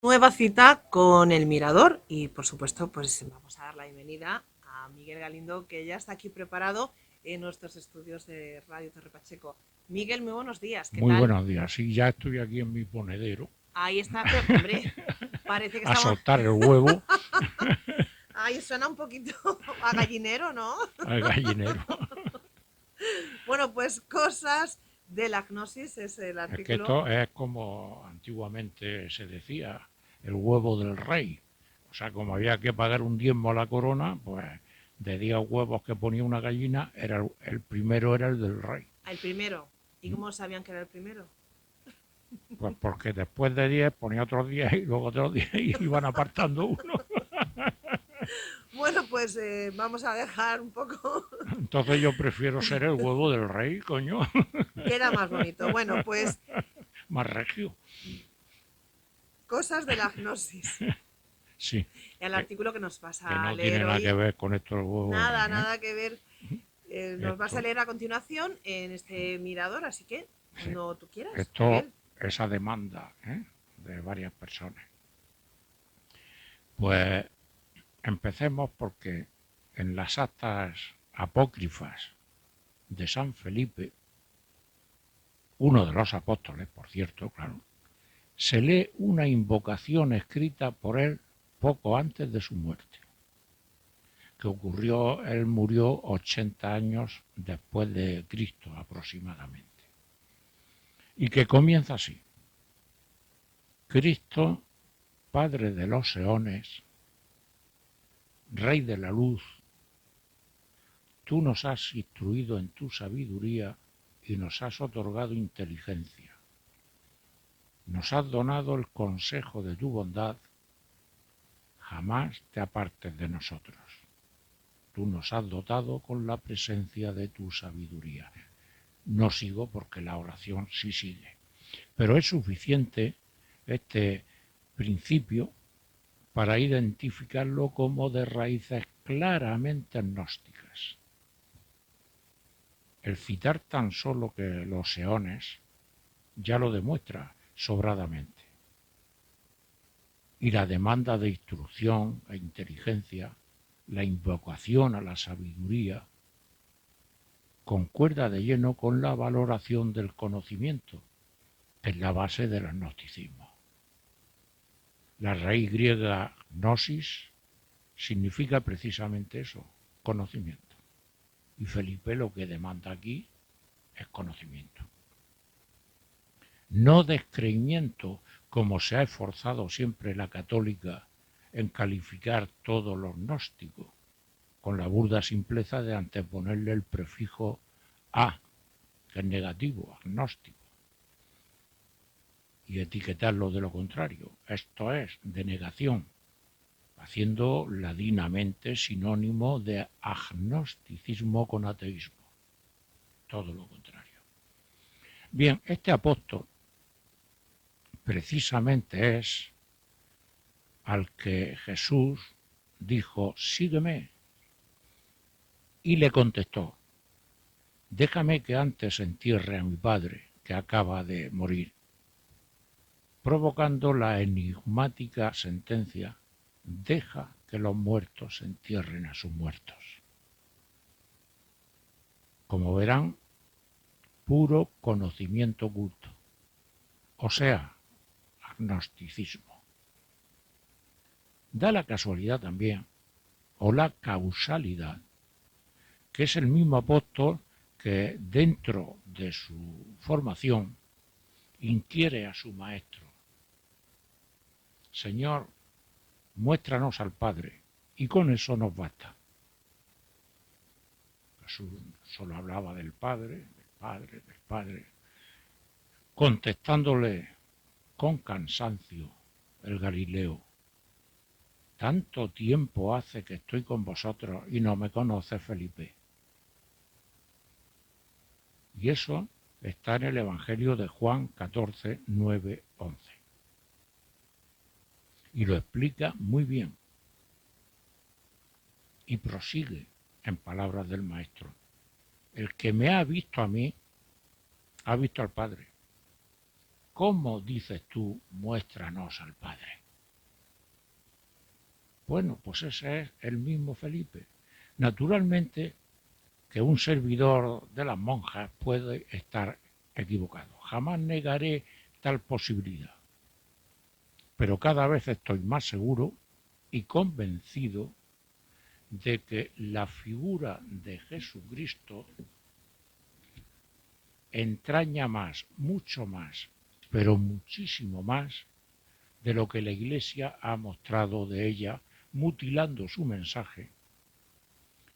Nueva cita con el Mirador y por supuesto pues vamos a dar la bienvenida a Miguel Galindo, que ya está aquí preparado en nuestros estudios de Radio Torre Pacheco. Miguel, muy buenos días, ¿qué Muy tal? buenos días. Sí, ya estoy aquí en mi ponedero Ahí está, pero hombre, parece que a estamos... soltar el huevo Ahí suena un poquito a gallinero, ¿no? al gallinero. Bueno, pues cosas de la gnosis es el Es que artículo. esto es como antiguamente se decía, el huevo del rey. O sea, como había que pagar un diezmo a la corona, pues de 10 huevos que ponía una gallina, el primero era el del rey. El primero. ¿Y cómo sabían que era el primero? Pues porque después de 10 ponía otros 10 y luego otros 10 y iban apartando uno. Bueno, pues vamos a dejar un poco. Entonces yo prefiero ser el huevo del rey, coño, Queda más bonito. Bueno, pues más regio. cosas de la gnosis. Sí, El que, artículo que nos vas que a no leer tiene nada que hoy, ver con esto del huevo del nada, rey, ¿eh? nada que ver. Nos vas a Esto, leer a continuación en este mirador, así que sí, cuando tú quieras, esto, Miguel. esa demanda, ¿eh?, de varias personas. Pues empecemos porque en las actas apócrifas de San Felipe, uno de los apóstoles, por cierto, claro, se lee una invocación escrita por él poco antes de su muerte, que ocurrió, él murió 80 años después de Cristo aproximadamente, y que comienza así: Cristo, Padre de los eones, Rey de la luz, tú nos has instruido en tu sabiduría y nos has otorgado inteligencia. Nos has donado el consejo de tu bondad, jamás te apartes de nosotros. Tú nos has dotado con la presencia de tu sabiduría. No sigo porque la oración sí sigue. Pero es suficiente este principio para identificarlo como de raíces claramente agnósticas. El citar tan solo que los eones ya lo demuestra sobradamente. Y la demanda de instrucción e inteligencia, la invocación a la sabiduría, concuerda de lleno con la valoración del conocimiento, que es la base del agnosticismo. La raíz griega gnosis significa precisamente eso, conocimiento. Y Felipe lo que demanda aquí es conocimiento. No descreimiento, como se ha esforzado siempre la católica en calificar todo lo gnóstico, con la burda simpleza de anteponerle el prefijo a, que es negativo, agnóstico, y etiquetarlo de lo contrario, esto es, de negación, haciendo ladinamente sinónimo de agnosticismo con ateísmo, todo lo contrario. Bien, este apóstol precisamente es al que Jesús dijo: sígueme, y le contestó: déjame que antes entierre a mi padre, que acaba de morir, provocando la enigmática sentencia: deja que los muertos entierren a sus muertos. Como verán, puro conocimiento oculto, o sea, agnosticismo. Da la casualidad también, o la causalidad, que es el mismo apóstol que dentro de su formación inquiere a su maestro: Señor, muéstranos al Padre, y con eso nos basta. Jesús solo hablaba del Padre, del Padre, del Padre, contestándole con cansancio el Galileo: tanto tiempo hace que estoy con vosotros y no me conoces, Felipe. Y eso está en el Evangelio de Juan 14, 9, 11. Y lo explica muy bien. Y prosigue en palabras del Maestro: el que me ha visto a mí, ha visto al Padre. ¿Cómo dices tú, muéstranos al Padre? Bueno, pues ese es el mismo Felipe. Naturalmente que un servidor de las monjas puede estar equivocado. Jamás negaré tal posibilidad. Pero cada vez estoy más seguro y convencido de que la figura de Jesucristo entraña más, mucho más, pero muchísimo más de lo que la Iglesia ha mostrado de ella, mutilando su mensaje,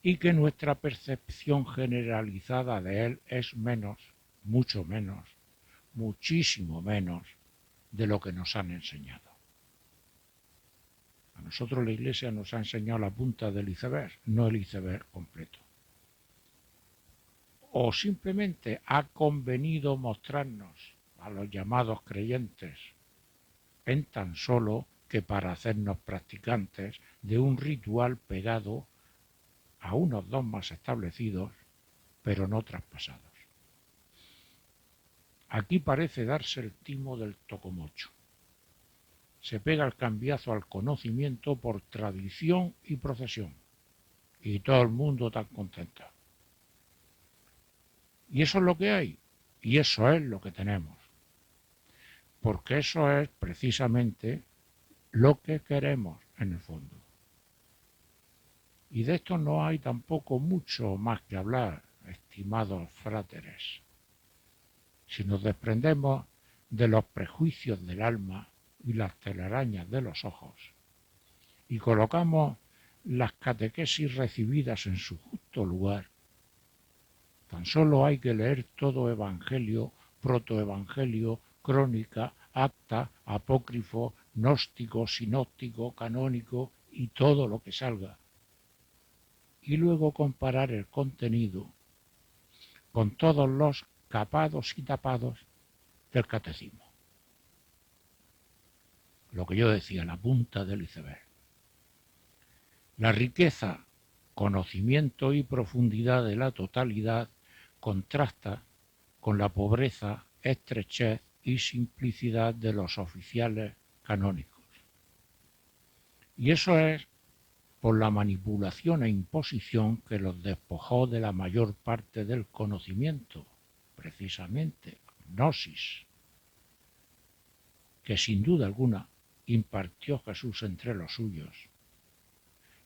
y que nuestra percepción generalizada de él es menos, mucho menos, muchísimo menos de lo que nos han enseñado. A nosotros la Iglesia nos ha enseñado la punta del iceberg, no el iceberg completo. O simplemente ha convenido mostrarnos a los llamados creyentes en tan solo que para hacernos practicantes de un ritual pegado a unos dogmas establecidos, pero no traspasados. Aquí parece darse el timo del tocomocho. Se pega el cambiazo al conocimiento por tradición y procesión. Y todo el mundo tan contento. Y eso es lo que hay. Y eso es lo que tenemos. Porque eso es precisamente lo que queremos en el fondo. Y de esto no hay tampoco mucho más que hablar, estimados fráteres. Si nos desprendemos de los prejuicios del alma y las telarañas de los ojos y colocamos las catequesis recibidas en su justo lugar, tan solo hay que leer todo evangelio, protoevangelio, crónica, acta, apócrifo, gnóstico, sinóptico, canónico y todo lo que salga. Y luego comparar el contenido con todos los capados y tapados del catecismo. Lo que yo decía, la punta del iceberg. La riqueza, conocimiento y profundidad de la totalidad contrasta con la pobreza, estrechez y simplicidad de los oficiales canónicos. Y eso es por la manipulación e imposición que los despojó de la mayor parte del conocimiento, precisamente, gnosis, que sin duda alguna impartió Jesús entre los suyos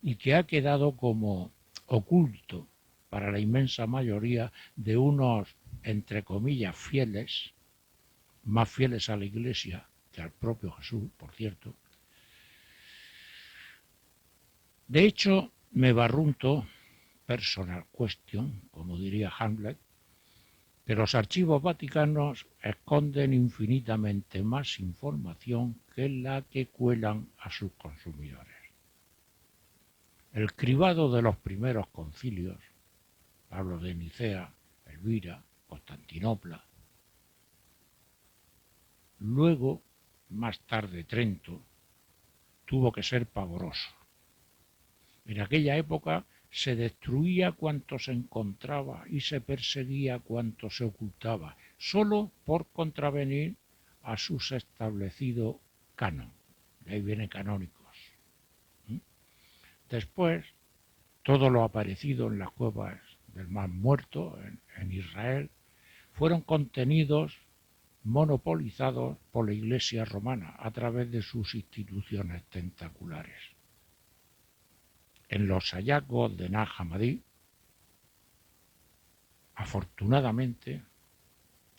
y que ha quedado como oculto para la inmensa mayoría de unos, entre comillas, fieles, más fieles a la Iglesia que al propio Jesús, por cierto. De hecho, me barrunto, personal question, como diría Hamlet, que los archivos vaticanos esconden infinitamente más información que la que cuelan a sus consumidores. El cribado de los primeros concilios, hablo de Nicea, Elvira, Constantinopla, luego, más tarde Trento, tuvo que ser pavoroso. En aquella época se destruía cuanto se encontraba y se perseguía cuanto se ocultaba, solo por contravenir a sus establecido canon. De ahí viene canónicos. Después, todo lo aparecido en las cuevas del Mar Muerto, en Israel, fueron contenidos monopolizados por la Iglesia romana a través de sus instituciones tentaculares. En los hallazgos de Nag Hammadi, afortunadamente,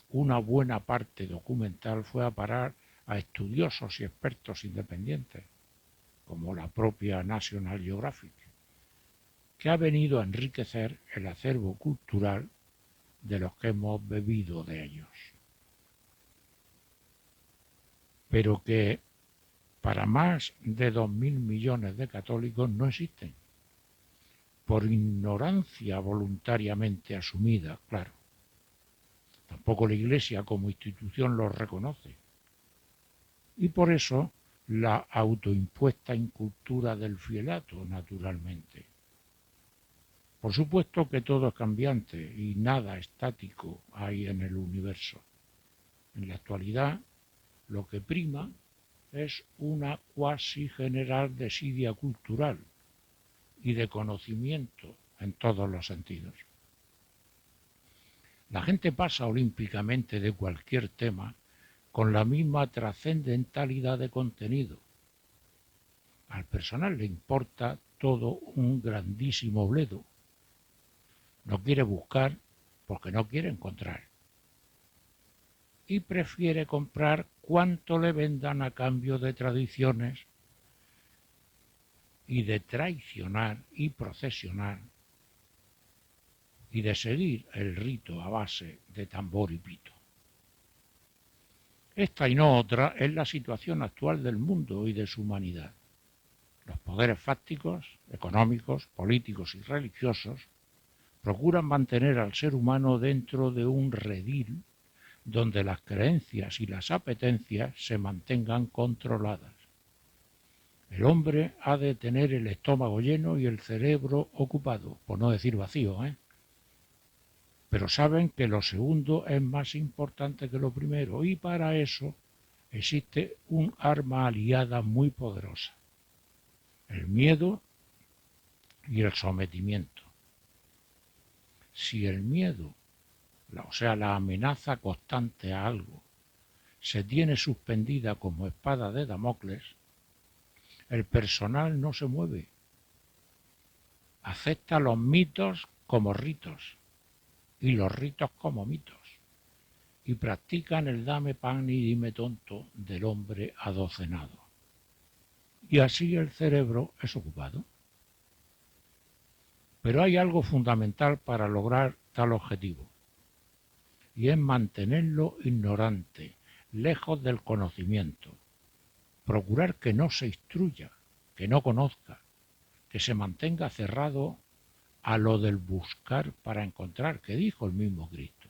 una buena parte documental fue a parar a estudiosos y expertos independientes, como la propia National Geographic, que ha venido a enriquecer el acervo cultural de los que hemos bebido de ellos. Pero que para más de 2.000 millones de católicos no existen, por ignorancia voluntariamente asumida, claro. Tampoco la Iglesia como institución los reconoce. Y por eso la autoimpuesta incultura del fielato, naturalmente. Por supuesto que todo es cambiante y nada estático hay en el universo. En la actualidad, lo que prima es una cuasi general desidia cultural y de conocimiento en todos los sentidos. La gente pasa olímpicamente de cualquier tema con la misma trascendentalidad de contenido. Al personal le importa todo un grandísimo bledo. No quiere buscar porque no quiere encontrar. Y prefiere comprar cuanto le vendan a cambio de tradiciones y de traicionar y procesionar y de seguir el rito a base de tambor y pito. Esta y no otra es la situación actual del mundo y de su humanidad. Los poderes fácticos, económicos, políticos y religiosos procuran mantener al ser humano dentro de un redil donde las creencias y las apetencias se mantengan controladas. El hombre ha de tener el estómago lleno y el cerebro ocupado, por no decir vacío, Pero saben que lo segundo es más importante que lo primero y para eso existe un arma aliada muy poderosa: el miedo y el sometimiento. Si el miedo, o sea, la amenaza constante a algo, se tiene suspendida como espada de Damocles, el personal no se mueve. Acepta los mitos como ritos y los ritos como mitos y practican el dame pan y dime tonto del hombre adocenado. Y así el cerebro es ocupado. Pero hay algo fundamental para lograr tal objetivo, y es mantenerlo ignorante, lejos del conocimiento. Procurar que no se instruya, que no conozca, que se mantenga cerrado a lo del buscar para encontrar, que dijo el mismo Cristo.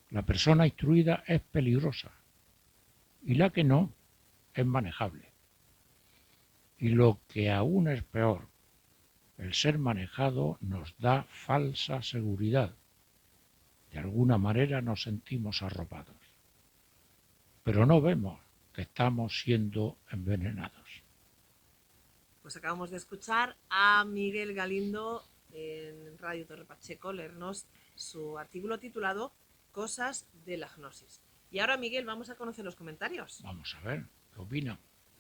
La persona instruida es peligrosa y la que no es manejable. Y lo que aún es peor, el ser manejado nos da falsa seguridad. De alguna manera nos sentimos arropados, pero no vemos que estamos siendo envenenados. Pues acabamos de escuchar a Miguel Galindo en Radio Torre Pacheco leernos su artículo titulado Cosas de la Gnosis. Y ahora, Miguel, vamos a conocer los comentarios. Vamos a ver, ¿qué opina?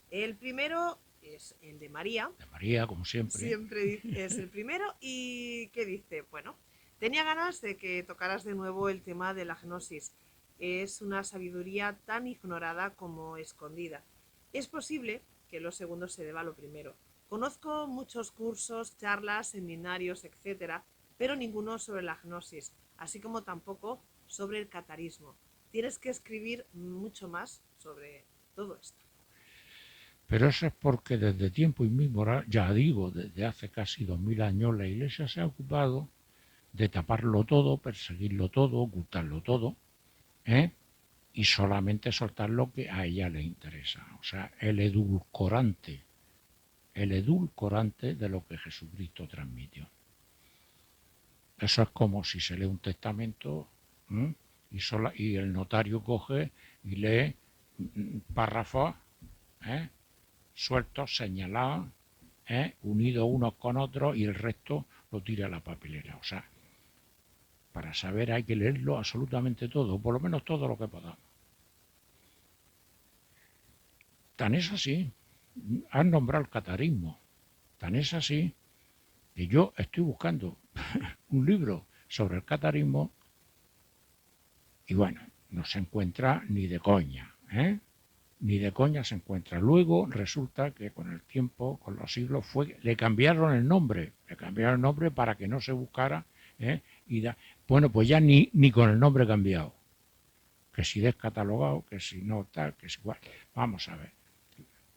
El primero es el de María. De María, como siempre. Siempre es el primero. ¿Y qué dice? Bueno, tenía ganas de que tocaras de nuevo el tema de la gnosis. Es una sabiduría tan ignorada como escondida. Es posible que lo segundo se deba a lo primero. Conozco muchos cursos, charlas, seminarios, etcétera, pero ninguno sobre la gnosis, así como tampoco sobre el catarismo. Tienes que escribir mucho más sobre todo esto. Pero eso es porque desde tiempo inmemorial, ya digo, desde hace casi 2000 años, la Iglesia se ha ocupado de taparlo todo, perseguirlo todo, ocultarlo todo, y solamente soltar lo que a ella le interesa. O sea, el edulcorante de lo que Jesucristo transmitió. Eso es como si se lee un testamento y el notario coge y lee párrafos sueltos, señalados, unidos unos con otros, y el resto lo tira a la papelera. O sea, para saber hay que leerlo absolutamente todo, por lo menos todo lo que podamos. Tan es así, han nombrado el catarismo, tan es así que yo estoy buscando un libro sobre el catarismo y bueno, no se encuentra ni de coña, ni de coña se encuentra. Luego resulta que con el tiempo, con los siglos, le cambiaron el nombre para que no se buscara, bueno, pues ya ni con el nombre cambiado, que si descatalogado, que si no tal, que si igual. Vamos a ver,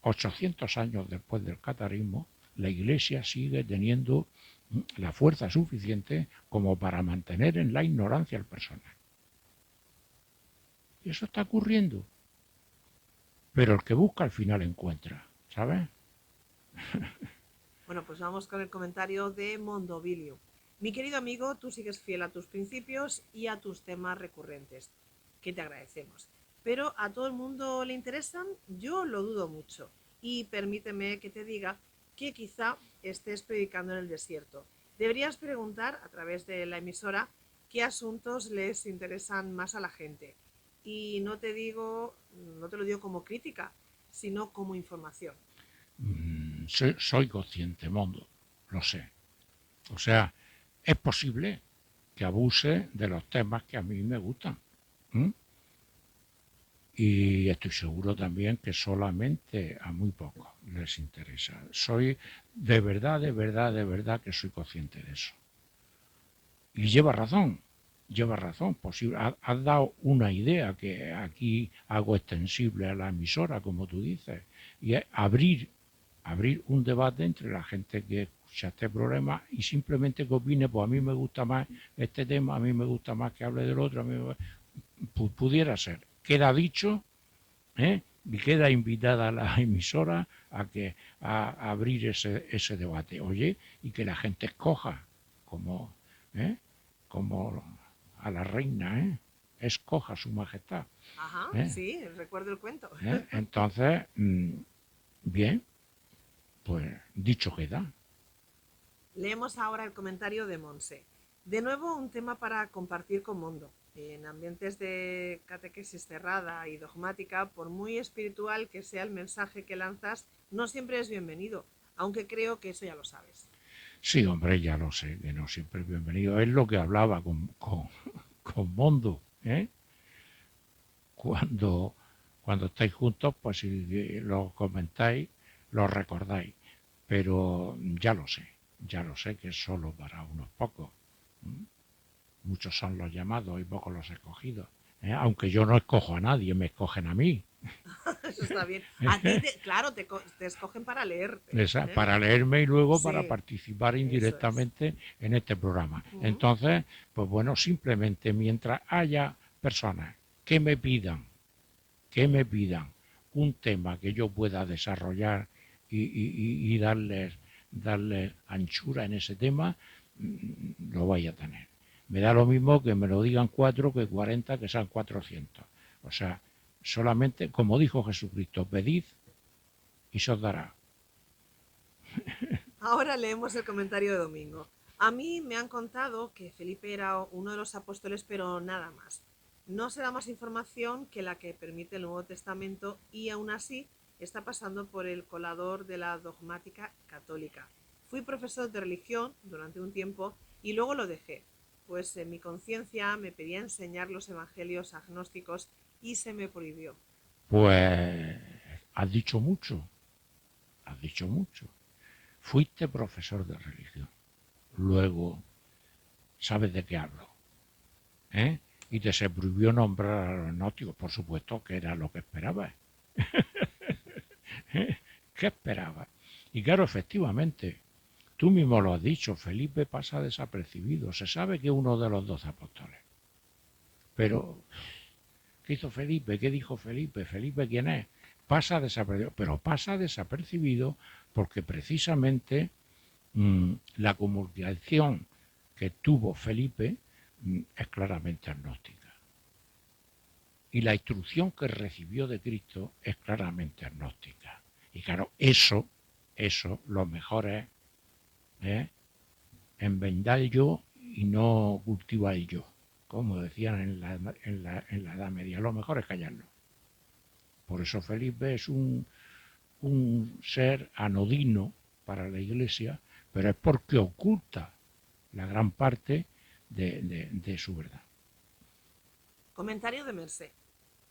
800 años después del catarismo, la Iglesia sigue teniendo la fuerza suficiente como para mantener en la ignorancia al personal. Y eso está ocurriendo. Pero el que busca al final encuentra, ¿sabes? Bueno, pues vamos con el comentario de Mondovilio. Mi querido amigo, tú sigues fiel a tus principios y a tus temas recurrentes, que te agradecemos. pero a todo el mundo le interesan, yo lo dudo mucho. Y permíteme que te diga que quizá estés predicando en el desierto. Deberías preguntar a través de la emisora qué asuntos les interesan más a la gente. Y no te digo, no te lo digo como crítica, sino como información. Soy consciente, Mondo, lo sé. O sea, es posible que abuse de los temas que a mí me gustan. ¿Mm? Y estoy seguro también que solamente a muy pocos les interesa. Soy de verdad, de verdad, de verdad que soy consciente de eso. Y lleva razón. Has dado una idea que aquí hago extensible a la emisora, como tú dices, y es abrir un debate entre la gente que escucha este problema y simplemente que opine, pues a mí me gusta más este tema, a mí me gusta más que hable del otro, pudiera ser. Queda dicho, ¿eh? Y queda invitada a la emisora a abrir ese debate, oye, y que la gente escoja como, ¿eh? Como a la reina, escoja su majestad. Ajá, ¿Eh? sí, recuerdo el cuento. Entonces, bien, pues dicho queda. Leemos ahora el comentario de Monse. De nuevo, un tema para compartir con Mondo. En ambientes de catequesis cerrada y dogmática, por muy espiritual que sea el mensaje que lanzas, no siempre es bienvenido, aunque creo que eso ya lo sabes. Sí, hombre, ya lo sé, que no siempre es bienvenido. Es lo que hablaba con Mondo, ¿eh? Cuando, cuando estáis juntos, pues si lo comentáis, lo recordáis. Pero ya lo sé que es solo para unos pocos. Muchos son los llamados y pocos los escogidos. Aunque yo no escojo a nadie, me escogen a mí. Eso está bien. A ti, claro, te escogen para leerte. ¿Eh? Para leerme y luego para Sí, participar eso es. indirectamente en este programa. Ujú. Entonces, pues bueno, simplemente mientras haya personas que me pidan un tema que yo pueda desarrollar y darles anchura en ese tema, lo vaya a tener. Me da lo mismo que me lo digan 4 que 40, que sean 400. O sea, solamente, como dijo Jesucristo, pedid y se os dará. Ahora leemos el comentario de Domingo. A mí me han contado que Felipe era uno de los apóstoles, pero nada más. No se da más información que la que permite el Nuevo Testamento y aún así está pasando por el colador de la dogmática católica. Fui profesor de religión durante un tiempo y luego lo dejé, pues en mi conciencia me pedía enseñar los evangelios agnósticos y se me prohibió. Pues has dicho mucho, has dicho mucho. Fuiste profesor de religión. Luego, ¿sabes de qué hablo? ¿Eh? Y te se prohibió nombrar a los agnósticos, por supuesto que era lo que esperabas. ¿Eh? ¿Qué esperabas? Y claro, efectivamente, tú mismo lo has dicho, Felipe pasa desapercibido. Se sabe que es uno de los 12 apóstoles. Pero, ¿qué hizo Felipe? ¿Qué dijo Felipe? ¿Felipe quién es? Pasa desapercibido. Pero pasa desapercibido porque precisamente la comunicación que tuvo Felipe es claramente agnóstica. Y la instrucción que recibió de Cristo es claramente agnóstica. Y claro, lo mejor es enmendar yo y no cultivar yo. Como decían en la Edad Media, lo mejor es callarlo. Por eso Felipe es un ser anodino para la Iglesia, pero es porque oculta la gran parte de su verdad. Comentario de Merced.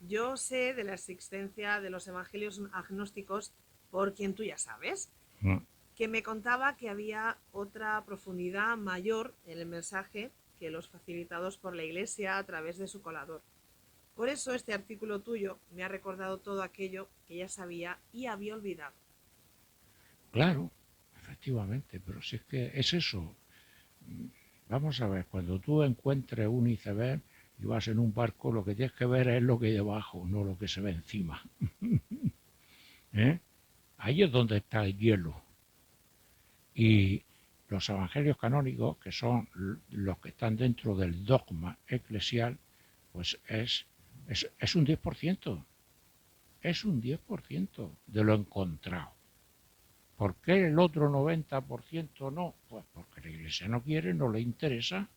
Yo sé de la existencia de los evangelios agnósticos por quien tú ya sabes, Mm. que me contaba que había otra profundidad mayor en el mensaje que los facilitados por la Iglesia a través de su colador. Por eso este artículo tuyo me ha recordado todo aquello que ya sabía y había olvidado. Claro, efectivamente, pero si es que es eso. Vamos a ver, cuando tú encuentres un iceberg y vas en un barco, lo que tienes que ver es lo que hay debajo, no lo que se ve encima. ¿Eh? Ahí es donde está el hielo. Y los evangelios canónicos, que son los que están dentro del dogma eclesial, pues es Es un 10%. Es un 10% de lo encontrado. ¿Por qué el otro 90% no? Pues porque la Iglesia no quiere, no le interesa,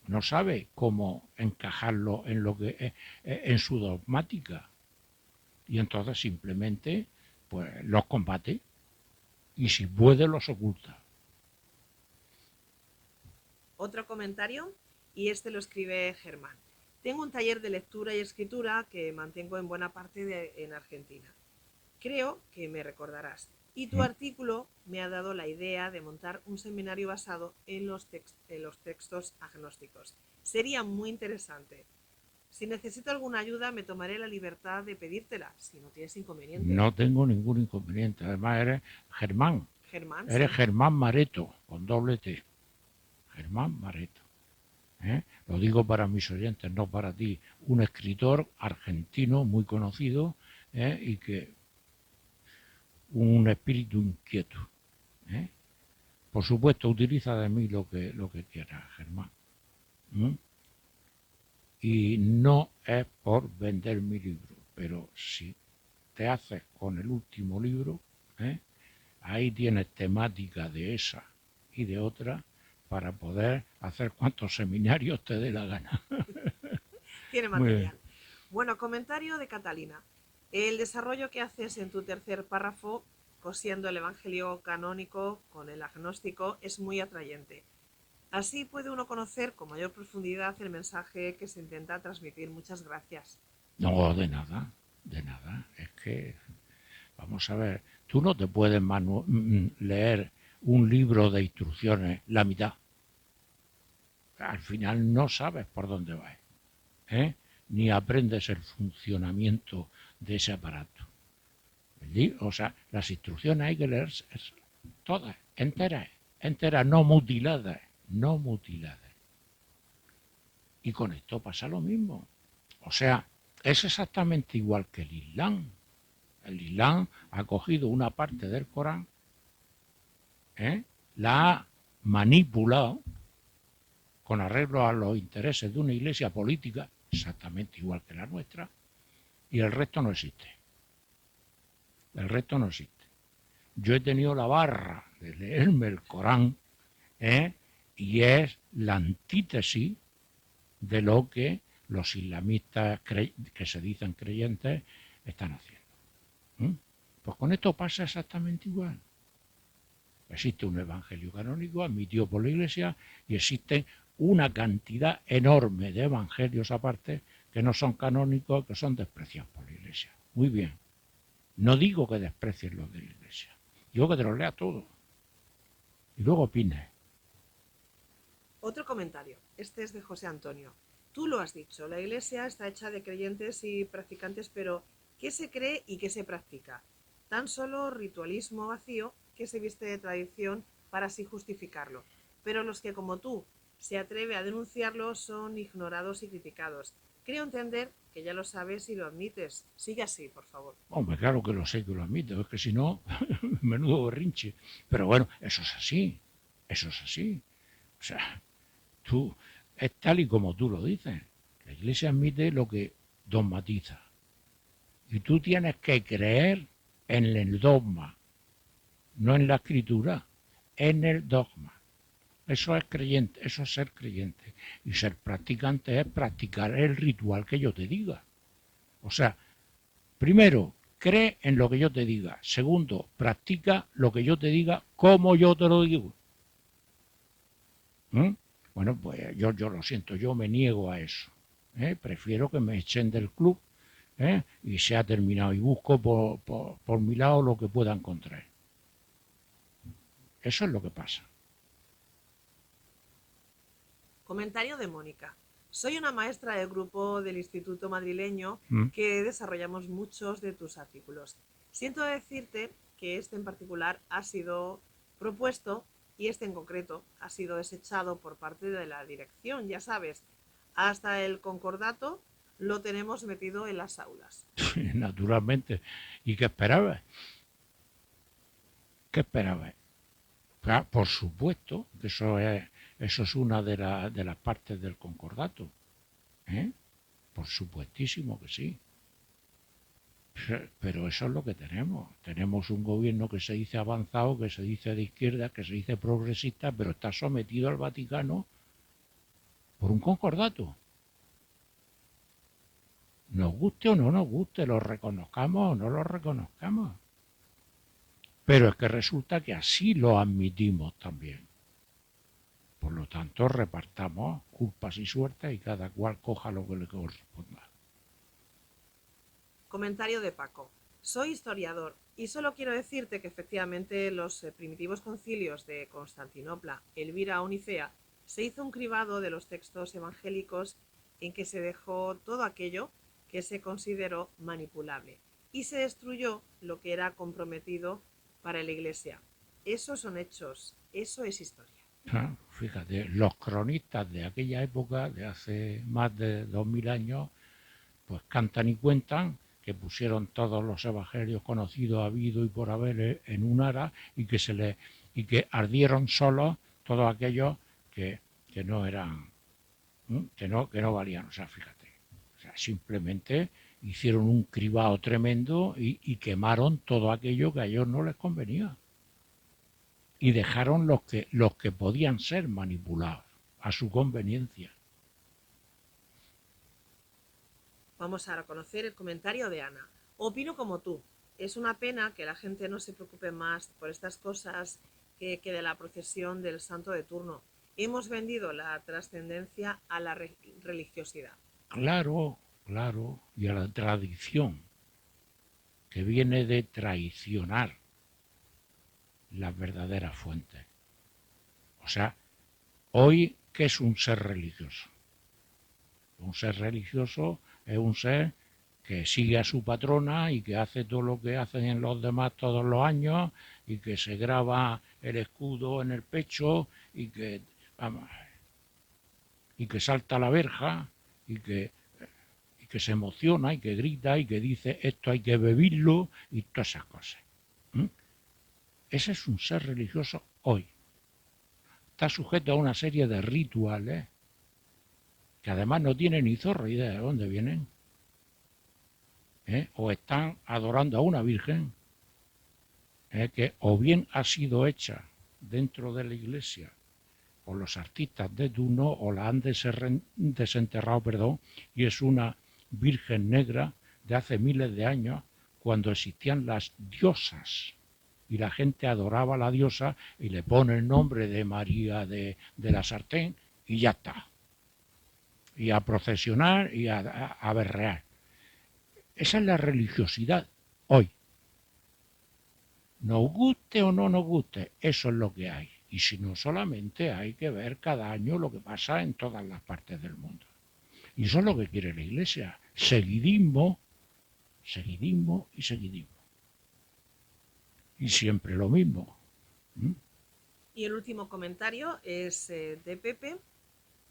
no sabe cómo encajarlo en lo que en su dogmática. Y entonces simplemente pues los combate y si puede los oculta. Otro comentario, y este lo escribe Germán. Tengo un taller de lectura y escritura que mantengo en buena parte en Argentina. Creo que me recordarás. Y tu artículo me ha dado la idea de montar un seminario basado en los textos agnósticos. Sería muy interesante. Si necesito alguna ayuda, me tomaré la libertad de pedírtela, si no tienes inconveniente. No tengo ningún inconveniente. Además eres Germán. Germán, Eres sí. Germán Mareto, con doble T. Germán Mareto. Lo digo para mis oyentes, no para ti. Un escritor argentino muy conocido y que un espíritu inquieto. Por supuesto, utiliza de mí lo que quieras, Germán. Y no es por vender mi libro, pero si te haces con el último libro, ahí tienes temática de esa y de otra para poder hacer cuantos seminarios te dé la gana. Tiene material. Bueno, comentario de Catalina. El desarrollo que haces en tu tercer párrafo, cosiendo el evangelio canónico con el agnóstico, es muy atrayente. Así puede uno conocer con mayor profundidad el mensaje que se intenta transmitir. Muchas gracias. No, de nada, de nada. Es que, vamos a ver, tú no te puedes leer un libro de instrucciones la mitad. Al final no sabes por dónde vas, ni aprendes el funcionamiento de ese aparato. O sea, las instrucciones hay que leer todas, enteras, no mutiladas, no mutiladas. Y con esto pasa lo mismo. O sea, es exactamente igual que el Islam. El Islam ha cogido una parte del Corán, la ha manipulado con arreglo a los intereses de una iglesia política, exactamente igual que la nuestra, y el resto no existe. El resto no existe. Yo he tenido la barra de leerme el Corán, y es la antítesis de lo que los islamistas que se dicen creyentes están haciendo. Pues con esto pasa exactamente igual. Existe un evangelio canónico admitido por la Iglesia y existe una cantidad enorme de evangelios aparte que no son canónicos, que son despreciados por la Iglesia. Muy bien. No digo que desprecies los de la Iglesia. Digo que te los lea todos. Y luego opines. Otro comentario. Este es de José Antonio. Tú lo has dicho, la Iglesia está hecha de creyentes y practicantes, pero ¿qué se cree y qué se practica? Tan solo ritualismo vacío que se viste de tradición para así justificarlo. Pero los que, como tú, se atreve a denunciarlo son ignorados y criticados. Creo entender que ya lo sabes y lo admites. Sigue así, por favor. Hombre, claro que lo sé, que lo admito. Es que si no, menudo berrinche. Pero bueno, eso es así. Eso es así. O sea, es tal y como tú lo dices. La Iglesia admite lo que dogmatiza. Y tú tienes que creer en el dogma, no en la escritura, en el dogma. Eso es creyente, eso es ser creyente. Y ser practicante es practicar el ritual que yo te diga. O sea, primero, cree en lo que yo te diga. Segundo, practica lo que yo te diga como yo te lo digo. Bueno, pues yo lo siento, yo me niego a eso. Prefiero que me echen del club y se ha terminado y busco por mi lado lo que pueda encontrar. Eso es lo que pasa. Comentario de Mónica. Soy una maestra del grupo del Instituto Madrileño que desarrollamos muchos de tus artículos. Siento decirte que este en particular ha sido propuesto y este en concreto ha sido desechado por parte de la dirección, ya sabes. Hasta el concordato lo tenemos metido en las aulas. Naturalmente. ¿Y qué esperabas? ¿Qué esperabas? Claro, por supuesto que eso es una de las partes del concordato. Por supuestísimo que sí. Pero eso es lo que tenemos. Tenemos un gobierno que se dice avanzado, que se dice de izquierda, que se dice progresista, pero está sometido al Vaticano por un concordato. Nos guste o no nos guste, lo reconozcamos o no lo reconozcamos. Pero es que resulta que así lo admitimos también. Por lo tanto, repartamos culpas y suertes y cada cual coja lo que le corresponda. Comentario de Paco. Soy historiador y solo quiero decirte que efectivamente los primitivos concilios de Constantinopla, Elvira o Nicea se hizo un cribado de los textos evangélicos en que se dejó todo aquello que se consideró manipulable y se destruyó lo que era comprometido para la Iglesia. Esos son hechos, eso es historia. Fíjate, los cronistas de aquella época, de hace más de 2000 años, pues cantan y cuentan que pusieron todos los evangelios conocidos, habido y por haber en un ara y que ardieron solos todos aquellos que no eran, que no valían. O sea, fíjate, o sea, simplemente hicieron un cribado tremendo y quemaron todo aquello que a ellos no les convenía. Y dejaron los que podían ser manipulados a su conveniencia. Vamos a conocer el comentario de Ana. Opino como tú. Es una pena que la gente no se preocupe más por estas cosas que de la procesión del santo de turno. Hemos vendido la trascendencia a la religiosidad. Claro, claro, y a la tradición, que viene de traicionar las verdaderas fuentes. O sea, hoy, ¿qué es un ser religioso? Un ser religioso es un ser que sigue a su patrona y que hace todo lo que hacen los demás todos los años y que se graba el escudo en el pecho y que, vamos, y que salta a la verja y que se emociona y que grita y que dice esto hay que beberlo y todas esas cosas. Ese es un ser religioso hoy. Está sujeto a una serie de rituales que además no tiene ni zorra idea de dónde vienen. O están adorando a una virgen que o bien ha sido hecha dentro de la iglesia por los artistas de turno o la han desenterrado, y es una virgen negra de hace miles de años, cuando existían las diosas y la gente adoraba a la diosa y le pone el nombre de María de la Sartén y ya está. Y a procesionar y a berrear. Esa es la religiosidad hoy. Nos guste o no nos guste, eso es lo que hay. Y si no, solamente hay que ver cada año lo que pasa en todas las partes del mundo. Y eso es lo que quiere la Iglesia. Seguidismo, seguidismo y seguidismo. Y siempre lo mismo. Y el último comentario es de Pepe.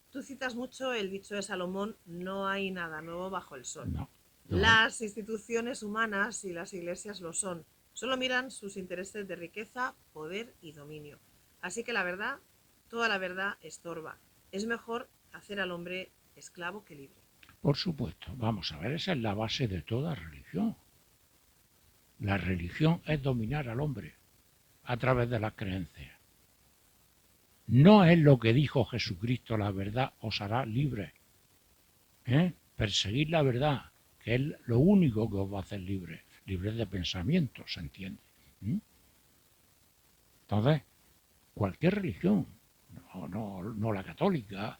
Tú citas mucho el dicho de Salomón, no hay nada nuevo bajo el sol. No. Las instituciones humanas y las iglesias lo son. Solo miran sus intereses de riqueza, poder y dominio. Así que la verdad, toda la verdad estorba. Es mejor hacer al hombre esclavo que libre. Por supuesto, vamos a ver, esa es la base de toda religión. La religión es dominar al hombre a través de las creencias. No es lo que dijo Jesucristo, la verdad os hará libres. Perseguir la verdad, que es lo único que os va a hacer libres. Libres de pensamiento, ¿se entiende? Entonces, cualquier religión, no la católica,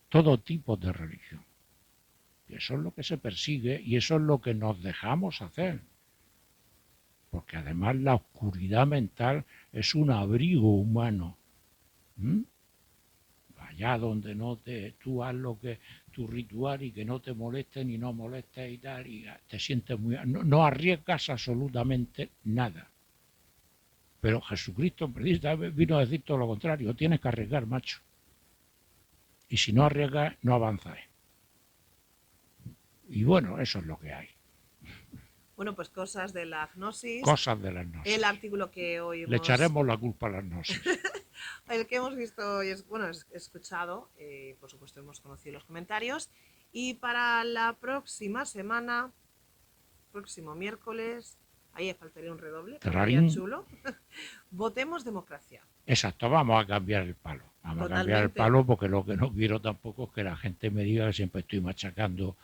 todo tipo de religión. Y eso es lo que se persigue y eso es lo que nos dejamos hacer. Porque además la oscuridad mental es un abrigo humano. Allá donde tú haz lo que tu ritual y que no te molesten y no molestes y tal, y te sientes muy... No arriesgas absolutamente nada. Pero Jesucristo vino a decir todo lo contrario, tienes que arriesgar, macho. Y si no arriesgas, no avanzas. Y bueno, eso es lo que hay. Bueno, pues cosas de la gnosis. Cosas de la gnosis. El artículo que hoy Le echaremos la culpa a la gnosis. El que hemos visto y escuchado, por supuesto hemos conocido los comentarios, Y para la próxima semana, próximo miércoles, ahí faltaría un redoble, quedaría chulo, votemos democracia. Exacto, vamos a cambiar el palo. Vamos a cambiar el palo porque lo que no quiero tampoco es que la gente me diga que siempre estoy machacando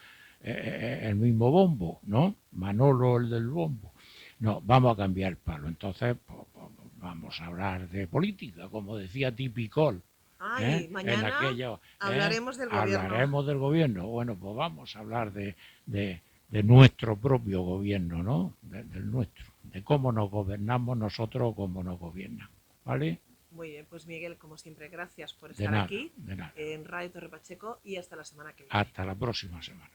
el mismo bombo, ¿no? Manolo, el del bombo. No, vamos a cambiar el palo. Entonces, pues, vamos a hablar de política, como decía Tipicol. Ay, mañana hablaremos del gobierno. Hablaremos del gobierno. Bueno, pues vamos a hablar de nuestro propio gobierno, ¿no? Del nuestro, de cómo nos gobernamos nosotros o cómo nos gobiernan, ¿vale? Muy bien, pues Miguel, como siempre, gracias por estar aquí en Radio Torre Pacheco y hasta la semana que viene. Hasta la próxima semana.